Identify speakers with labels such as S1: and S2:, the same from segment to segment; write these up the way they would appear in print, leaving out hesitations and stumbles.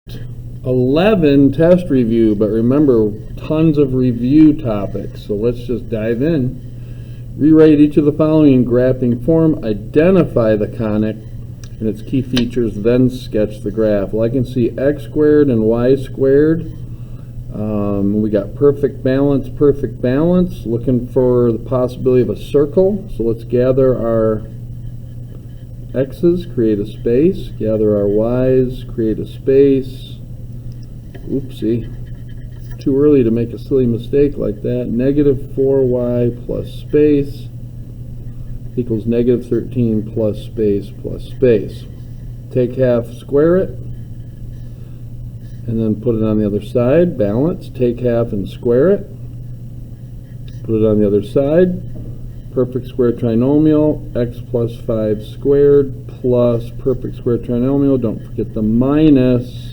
S1: 11 test review, but remember, tons of review topics. So let's just dive in. Rewrite each of the following in graphing form. Identify the conic and its key features, then sketch the graph. Well, I can see x squared and y squared. We got perfect balance, looking for the possibility of a circle. So let's gather our x's, create a space, gather our y's, create a space. Oopsie, too early to make a silly mistake like that. Negative 4y plus space equals negative 13 plus space plus space. Take half, square it, and then put it on the other side. Balance, take half and square it, put it on the other side. Perfect square trinomial, x plus 5 squared plus perfect square trinomial, don't forget the minus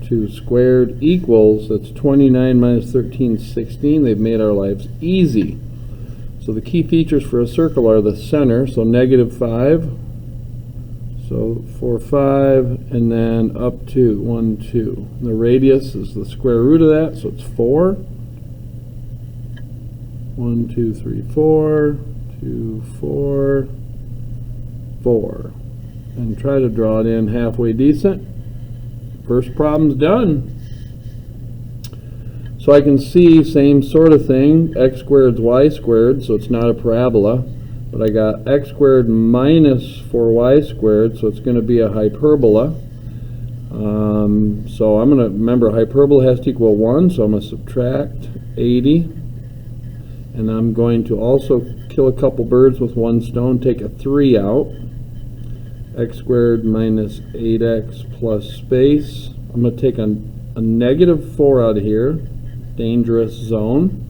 S1: 2 squared equals, that's 29 minus 13, 16. They've made our lives easy. So the key features for a circle are the center, so negative 5, so 4, 5, and then up to 1, 2. The radius is the square root of that, so it's 4. 1, 2, 3, 4, 2, 4, 4. And try to draw it in halfway decent. First problem's done. So I can see same sort of thing, x squared is y squared, so it's not a parabola. But I got x squared minus 4y squared, so it's going to be a hyperbola. So I'm going to, remember, hyperbola has to equal 1, so I'm going to subtract 80. And I'm going to also kill a couple birds with one stone, take a 3 out. X squared minus 8x plus space. I'm going to take a negative 4 out of here, dangerous zone.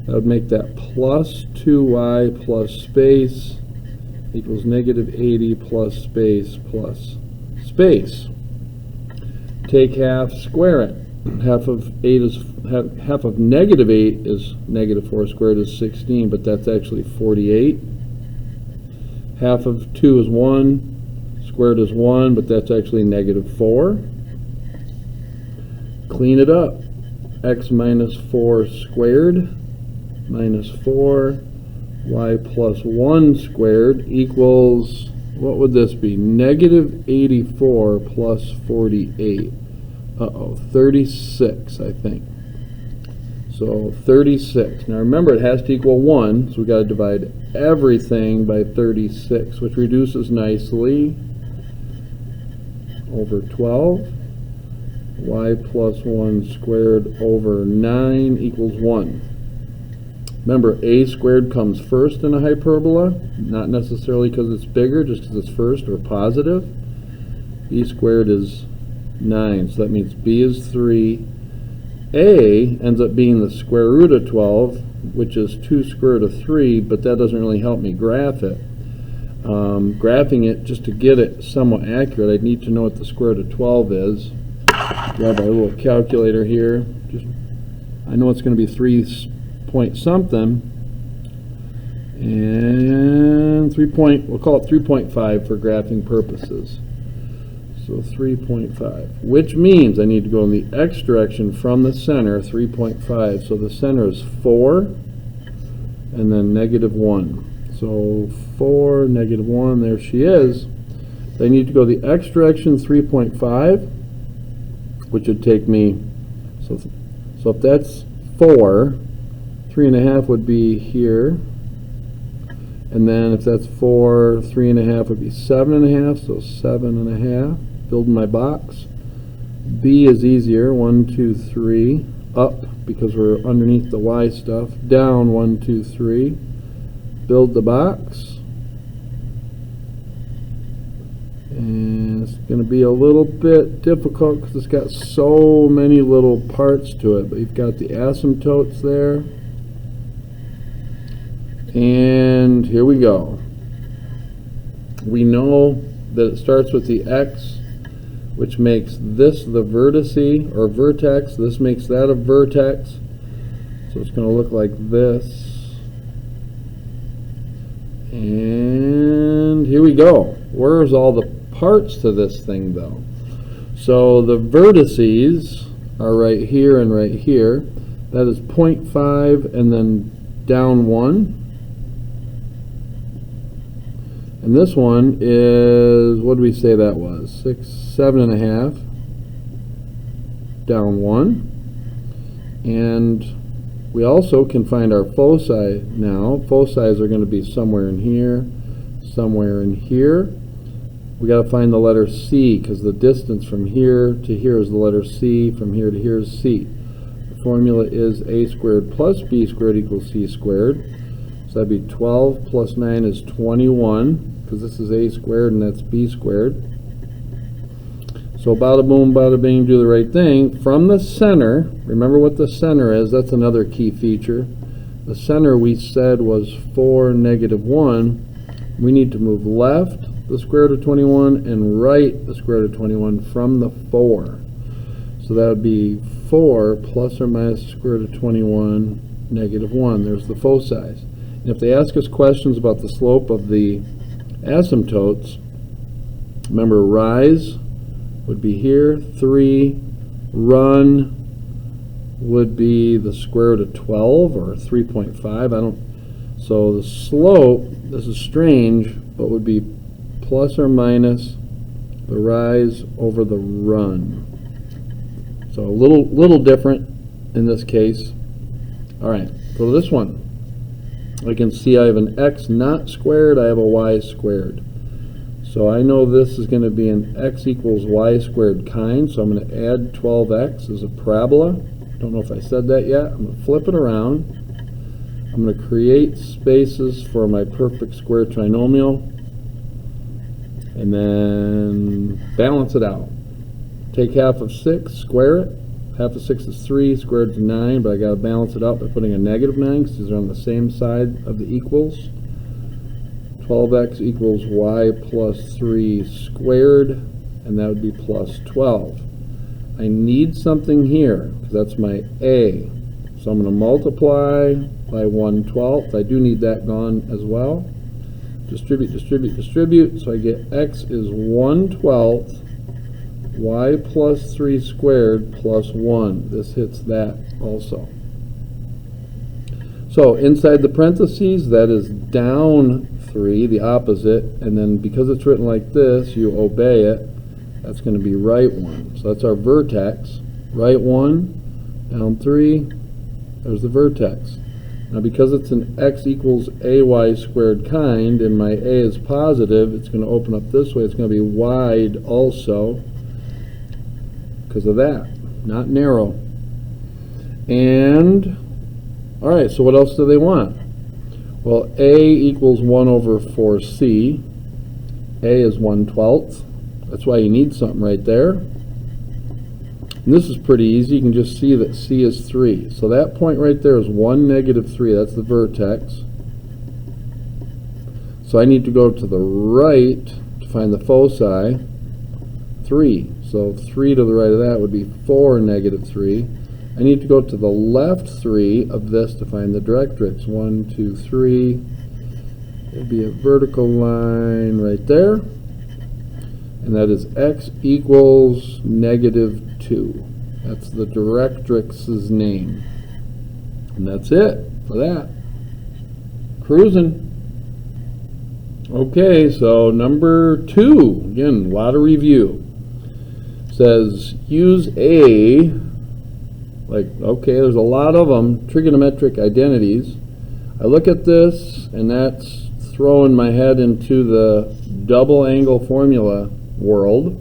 S1: That would make that plus 2y plus space equals negative 80 plus space plus space. Take half, square it. Half of negative 8 is negative 4 squared is 16, but that's actually 48. Half of 2 is 1, squared is 1, but that's actually negative 4. Clean it up. X minus 4 squared minus 4, y plus 1 squared equals, what would this be? Negative 84 plus 48. 36, I think. So 36. Now remember, it has to equal 1, so we've got to divide everything by 36, which reduces nicely over 12. Y plus 1 squared over 9 equals 1. Remember, a squared comes first in a hyperbola, not necessarily because it's bigger, just because it's first or positive. B squared is 9, so that means b is 3. A ends up being the square root of 12, which is 2 square root of 3, but that doesn't really help me graph it. Graphing it, just to get it somewhat accurate, I'd need to know what the square root of 12 is. Grab our little calculator here. I know it's going to be 3 point something, and we'll call it 3.5 for graphing purposes. So 3.5, which means I need to go in the x direction from the center, 3.5. So the center is 4, and then negative 1. So 4, negative 1, there she is. I need to go the x direction, 3.5, which would take me, so if that's 4, 3.5 would be here. And then if that's 4, 3.5 would be 7.5, so 7.5. Building my box. B is easier, 1, 2, 3. Up, because we're underneath the y stuff. Down, 1, 2, 3. Build the box. And it's going to be a little bit difficult because it's got so many little parts to it. But you've got the asymptotes there. And here we go. We know that it starts with the x, which makes this the vertice or vertex. This makes that a vertex. So it's going to look like this. And here we go. Where's all the parts to this thing, though? So the vertices are right here and right here. That is 0.5 and then down 1. And this one is, what did we say that was? 7.5, down 1. And we also can find our foci now. Foci are going to be somewhere in here, somewhere in here. We got to find the letter C, because the distance from here to here is the letter C, from here to here is C. The formula is a squared plus b squared equals c squared. So that'd be 12 plus 9 is 21, because this is a squared and that's b squared. So bada boom, bada bing, do the right thing. From the center, remember what the center is, that's another key feature. The center we said was 4, -1. We need to move left the square root of 21 and right the square root of 21 from the 4. So that would be 4 plus or minus the square root of 21, -1. There's the foci. And if they ask us questions about the slope of the asymptotes, remember rise would be here, 3, run would be the square root of 12 or 3.5. So the slope, this is strange, but would be plus or minus the rise over the run. So a little different in this case. All right, for this one, I can see I have an x not squared, I have a y squared. So I know this is going to be an x equals y squared kind, so I'm going to add 12x as a parabola. Don't know if I said that yet. I'm going to flip it around. I'm going to create spaces for my perfect square trinomial, and then balance it out. Take half of 6, square it. Half of 6 is 3, squared is 9, but I got to balance it out by putting a -9 because these are on the same side of the equals. 12x equals y plus 3 squared, and that would be plus 12. I need something here, because that's my a. So I'm going to multiply by 1/12. I do need that gone as well. Distribute, distribute, distribute. So I get x is 1/12 y plus 3 squared plus 1. This hits that also. So inside the parentheses, that is down 3, the opposite, and then because it's written like this, you obey it. That's going to be right 1. So that's our vertex. Right 1, down 3, there's the vertex. Now because it's an x equals ay squared kind, and my a is positive, it's going to open up this way. It's going to be wide also because of that, not narrow. And, all right, so what else do they want? Well, a equals 1 over 4c. A is 1/12. That's why you need something right there. And this is pretty easy. You can just see that c is 3. So that point right there is 1, -3. That's the vertex. So I need to go to the right to find the foci. 3. So 3 to the right of that would be 4, -3. I need to go to the left 3 of this to find the directrix. 1, 2, 3. It'd be a vertical line right there. And that is x equals -2. That's the directrix's name. And that's it for that. Cruising. Okay, so number 2. Again, a lot of review. Says use a, like, okay, there's a lot of them, trigonometric identities. I look at this, and that's throwing my head into the double angle formula world.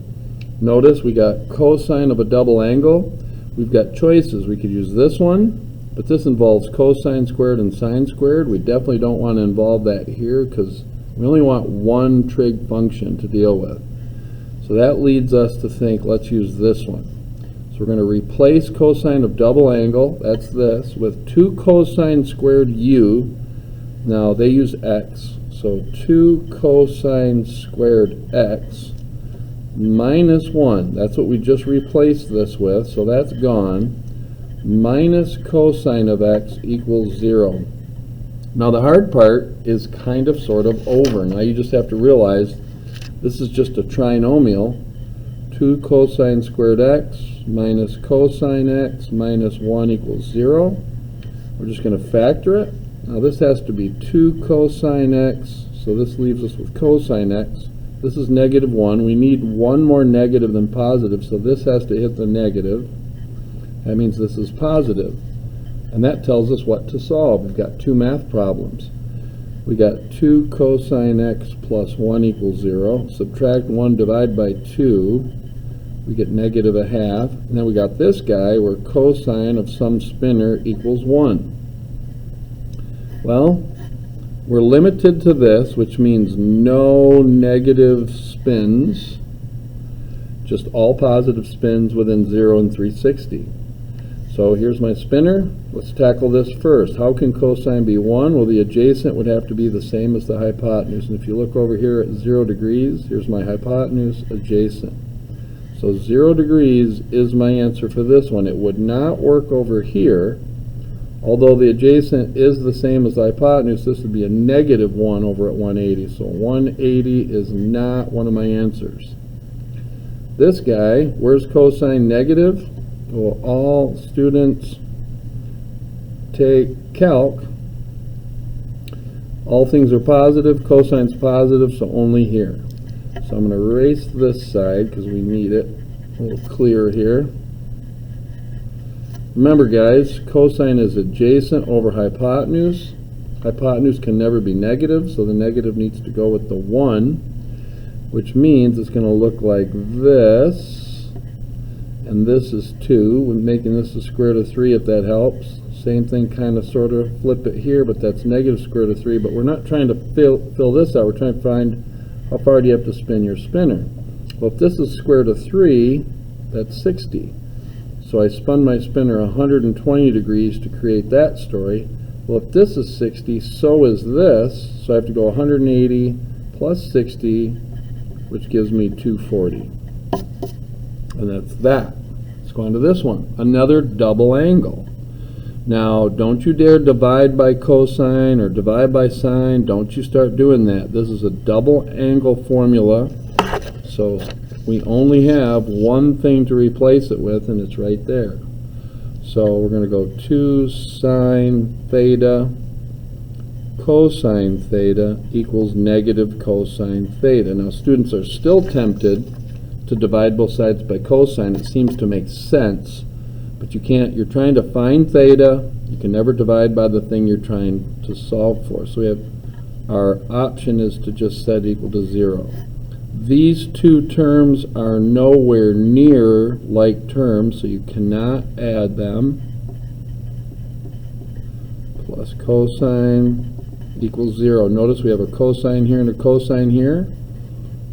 S1: Notice we got cosine of a double angle. We've got choices. We could use this one, but this involves cosine squared and sine squared. We definitely don't want to involve that here because we only want one trig function to deal with. So that leads us to think, let's use this one. So we're going to replace cosine of double angle, that's this, with 2 cosine squared u. Now they use x, so 2 cosine squared x minus 1. That's what we just replaced this with, so that's gone. Minus cosine of x equals 0. Now the hard part is kind of sort of over. Now you just have to realize this is just a trinomial. 2 cosine squared x minus cosine x minus 1 equals 0. We're just going to factor it. Now this has to be 2 cosine x, so this leaves us with cosine x. This is negative 1. We need one more negative than positive, so this has to hit the negative. That means this is positive. And that tells us what to solve. We've got two math problems. We got 2 cosine x plus 1 equals 0. Subtract 1, divide by 2. We get negative a half. And then we got this guy where cosine of some spinner equals 1. Well, we're limited to this, which means no negative spins, just all positive spins within 0 and 360. So here's my spinner. Let's tackle this first. How can cosine be 1? Well, the adjacent would have to be the same as the hypotenuse. And if you look over here at 0 degrees, here's my hypotenuse, adjacent. So 0 degrees is my answer for this one. It would not work over here. Although the adjacent is the same as the hypotenuse, this would be a negative 1 over at 180. So 180 is not one of my answers. This guy, where's cosine negative? Well, all students take Calc. All things are positive, cosine's positive, so only here. So I'm going to erase this side because we need it a little clearer here. Remember guys, cosine is adjacent over hypotenuse. Hypotenuse can never be negative, so the negative needs to go with the 1, which means it's going to look like this, and this is 2. We're making this the square root of 3 if that helps. Same thing, kind of sort of flip it here, but that's negative square root of 3, but we're not trying to fill this out. We're trying to find how far do you have to spin your spinner. Well, if this is square root of 3, that's 60. So I spun my spinner 120 degrees to create that story. Well, if this is 60, so is this. So I have to go 180 plus 60, which gives me 240. And that's that. Let's go on to this one. Another double angle. Now, don't you dare divide by cosine or divide by sine. Don't you start doing that. This is a double angle formula. So we only have one thing to replace it with, and it's right there. So we're going to go 2 sine theta cosine theta equals negative cosine theta. Now students are still tempted to divide both sides by cosine. It seems to make sense, but you can't. You're trying to find theta. You can never divide by the thing you're trying to solve for. So we have, our option is to just set equal to 0. These two terms are nowhere near like terms, so you cannot add them. Plus cosine equals 0. Notice we have a cosine here and a cosine here.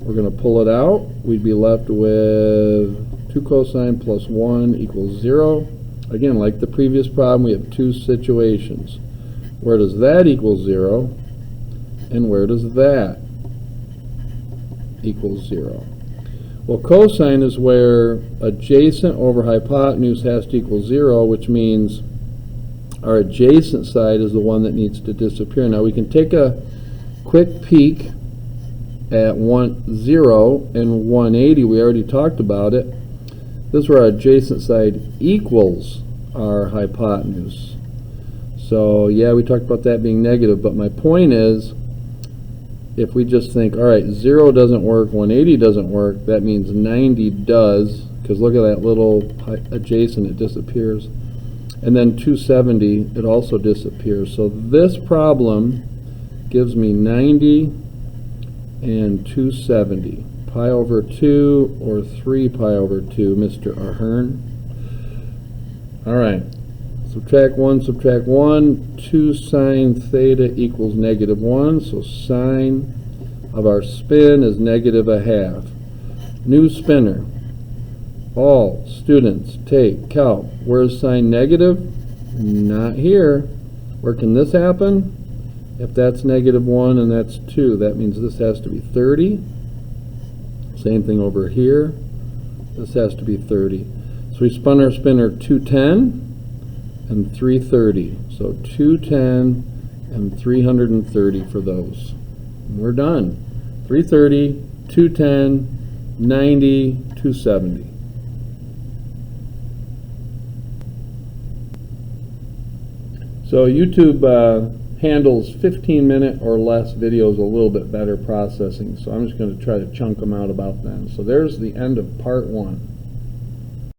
S1: We're going to pull it out. We'd be left with 2 cosine plus 1 equals 0. Again, like the previous problem, we have two situations. Where does that equal 0? And where does that equals 0? Well, cosine is where adjacent over hypotenuse has to equal 0, which means our adjacent side is the one that needs to disappear. Now we can take a quick peek at 0 and 180. We already talked about it. This is where our adjacent side equals our hypotenuse. So yeah, we talked about that being negative, but my point is, if we just think, all right, 0 doesn't work, 180 doesn't work, that means 90 does, because look at that little adjacent, it disappears. And then 270, it also disappears. So this problem gives me 90 and 270. Pi over 2 or 3 pi over 2, Mr. Ahern. All right, subtract 1, 2 sine theta equals negative 1, so sine of our spin is negative a half. New spinner. All students take Calc. Where's sine negative? Not here. Where can this happen? If that's negative 1 and that's 2, that means this has to be 30. Same thing over here. This has to be 30. So we spun our spinner 210 and 330. So 210 and 330 for those. And we're done. 330, 210, 90, 270. So YouTube handles 15-minute or less videos a little bit better processing, so I'm just going to try to chunk them out about then. So there's the end of part 1.